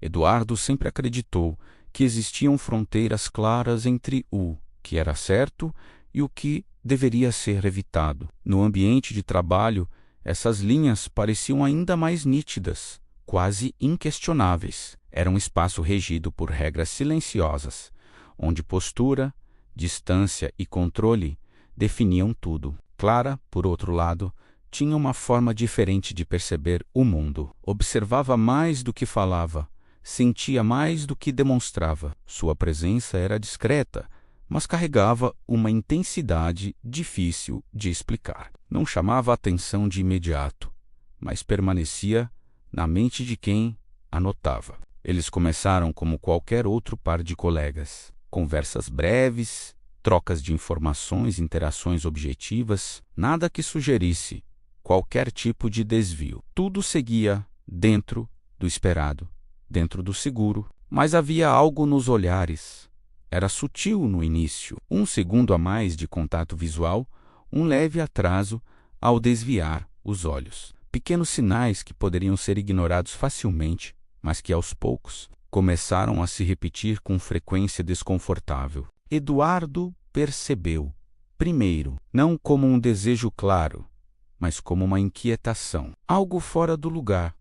Eduardo sempre acreditou que existiam fronteiras claras entre o que era certo e o que deveria ser evitado. No ambiente de trabalho, essas linhas pareciam ainda mais nítidas, quase inquestionáveis. Era um espaço regido por regras silenciosas, onde postura, distância e controle definiam tudo. Clara, por outro lado, tinha uma forma diferente de perceber o mundo. Observava mais do que falava, sentia mais do que demonstrava. Sua presença era discreta, mas carregava uma intensidade difícil de explicar. Não chamava a atenção de imediato, mas permanecia na mente de quem a notava. Eles começaram como qualquer outro par de colegas. Conversas breves, trocas de informações, interações objetivas, nada que sugerisse qualquer tipo de desvio. Tudo seguia dentro do esperado, dentro do seguro, mas havia algo nos olhares. Era sutil no início, 1 segundo a mais de contato visual, um leve atraso ao desviar os olhos. Pequenos sinais que poderiam ser ignorados facilmente, mas que aos poucos começaram a se repetir com frequência desconfortável. Eduardo percebeu, primeiro, não como um desejo claro, mas como uma inquietação, algo fora do lugar,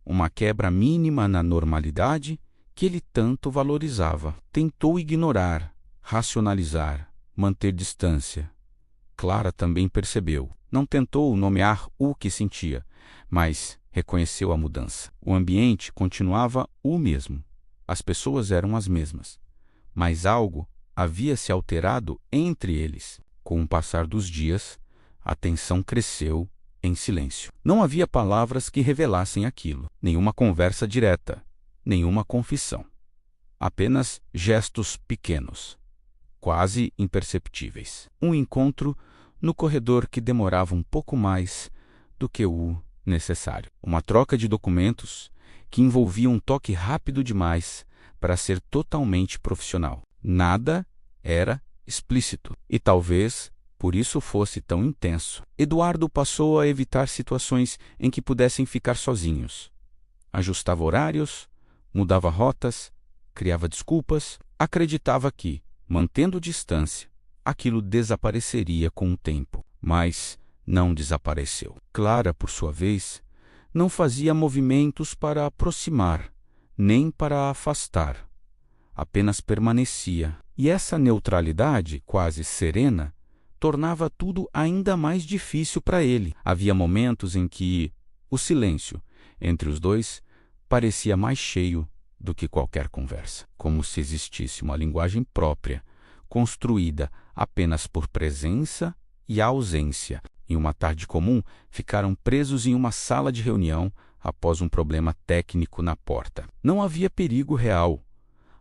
uma quebra mínima na normalidade que ele tanto valorizava. Tentou ignorar, racionalizar, manter distância. Clara também percebeu. Não tentou nomear o que sentia, mas reconheceu a mudança. O ambiente continuava o mesmo. As pessoas eram as mesmas, mas algo havia se alterado entre eles. Com o passar dos dias, a tensão cresceu em silêncio. Não havia palavras que revelassem aquilo, nenhuma conversa direta, nenhuma confissão. Apenas gestos pequenos, quase imperceptíveis. Um encontro no corredor que demorava um pouco mais do que o necessário. Uma troca de documentos que envolvia um toque rápido demais para ser totalmente profissional. Nada era explícito, e talvez por isso fosse tão intenso. Eduardo passou a evitar situações em que pudessem ficar sozinhos. Ajustava horários, mudava rotas, criava desculpas, acreditava que, mantendo distância, aquilo desapareceria com o tempo. Mas não desapareceu. Clara, por sua vez, não fazia movimentos para aproximar, nem para afastar. Apenas permanecia. E essa neutralidade, quase serena, tornava tudo ainda mais difícil para ele. Havia momentos em que o silêncio entre os dois parecia mais cheio do que qualquer conversa, como se existisse uma linguagem própria, construída apenas por presença e ausência. Em uma tarde comum, ficaram presos em uma sala de reunião após um problema técnico na porta. Não havia perigo real,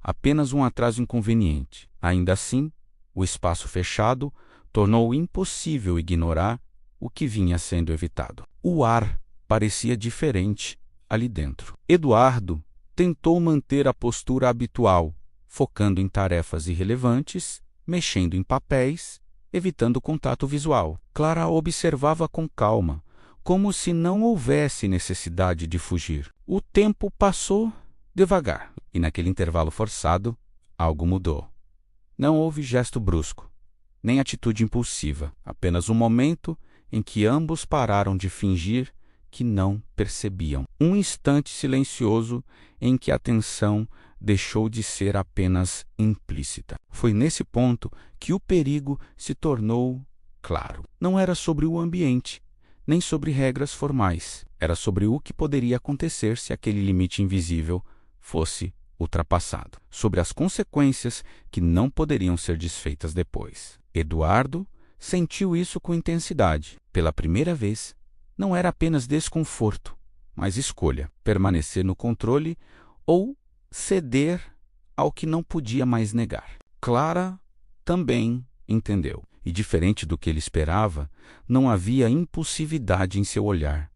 apenas um atraso inconveniente. Ainda assim, o espaço fechado tornou impossível ignorar o que vinha sendo evitado. O ar parecia diferente ali dentro. Eduardo tentou manter a postura habitual, focando em tarefas irrelevantes, mexendo em papéis, evitando contato visual. Clara observava com calma, como se não houvesse necessidade de fugir. O tempo passou devagar, e naquele intervalo forçado, algo mudou. Não houve gesto brusco, nem atitude impulsiva, apenas um momento em que ambos pararam de fingir que não percebiam. Um instante silencioso em que a tensão deixou de ser apenas implícita. Foi nesse ponto que o perigo se tornou claro. Não era sobre o ambiente, nem sobre regras formais. Era sobre o que poderia acontecer se aquele limite invisível fosse ultrapassado. Sobre as consequências que não poderiam ser desfeitas depois. Eduardo sentiu isso com intensidade. Pela primeira vez, não era apenas desconforto, mas escolha: permanecer no controle ou ceder ao que não podia mais negar. Clara também entendeu. E diferente do que ele esperava, não havia impulsividade em seu olhar.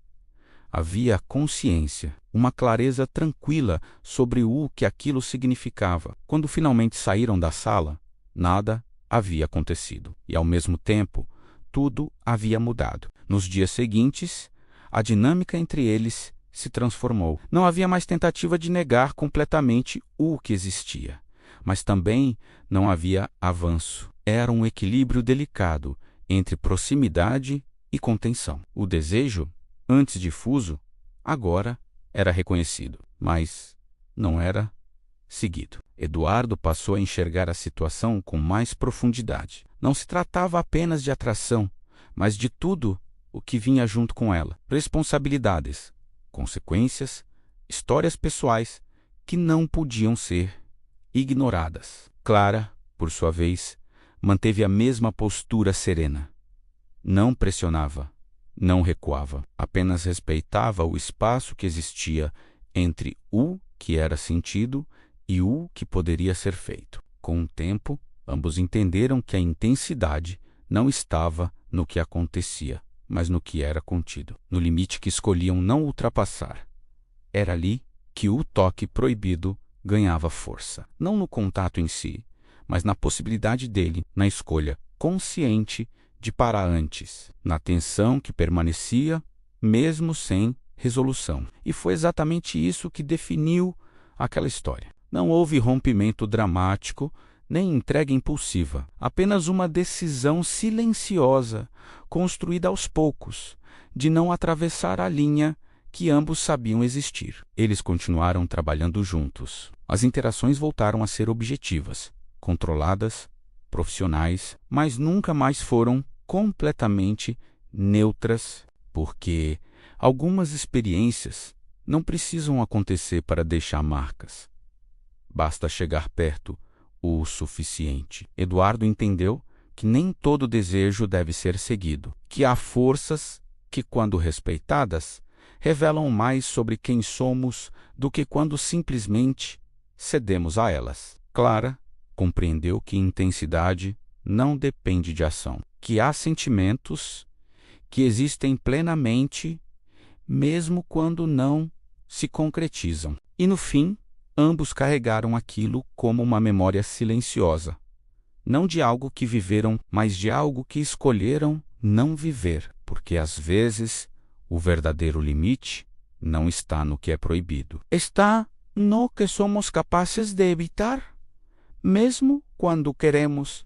Havia consciência, uma clareza tranquila sobre o que aquilo significava. Quando finalmente saíram da sala, nada havia acontecido. E, ao mesmo tempo, tudo havia mudado. Nos dias seguintes, a dinâmica entre eles se transformou. Não havia mais tentativa de negar completamente o que existia, mas também não havia avanço. Era um equilíbrio delicado entre proximidade e contenção. O desejo, antes difuso, agora era reconhecido, mas não era seguido. Eduardo passou a enxergar a situação com mais profundidade. Não se tratava apenas de atração, mas de tudo o que vinha junto com ela. Responsabilidades, consequências, histórias pessoais que não podiam ser ignoradas. Clara, por sua vez, manteve a mesma postura serena. Não pressionava, não recuava, apenas respeitava o espaço que existia entre o que era sentido e o que poderia ser feito. Com o tempo, ambos entenderam que a intensidade não estava no que acontecia, mas no que era contido, no limite que escolhiam não ultrapassar. Era ali que o toque proibido ganhava força, não no contato em si, mas na possibilidade dele, na escolha consciente de parar antes, na tensão que permanecia, mesmo sem resolução. E foi exatamente isso que definiu aquela história. Não houve rompimento dramático, nem entrega impulsiva, apenas uma decisão silenciosa, construída aos poucos, de não atravessar a linha que ambos sabiam existir. Eles continuaram trabalhando juntos. As interações voltaram a ser objetivas, controladas, profissionais, mas nunca mais foram completamente neutras, porque algumas experiências não precisam acontecer para deixar marcas. Basta chegar perto o suficiente. Eduardo entendeu que nem todo desejo deve ser seguido, que há forças que, quando respeitadas, revelam mais sobre quem somos do que quando simplesmente cedemos a elas. Clara compreendeu que intensidade não depende de ação, que há sentimentos que existem plenamente, mesmo quando não se concretizam. E, no fim, ambos carregaram aquilo como uma memória silenciosa, não de algo que viveram, mas de algo que escolheram não viver, porque às vezes o verdadeiro limite não está no que é proibido. Está no que somos capazes de evitar, mesmo quando queremos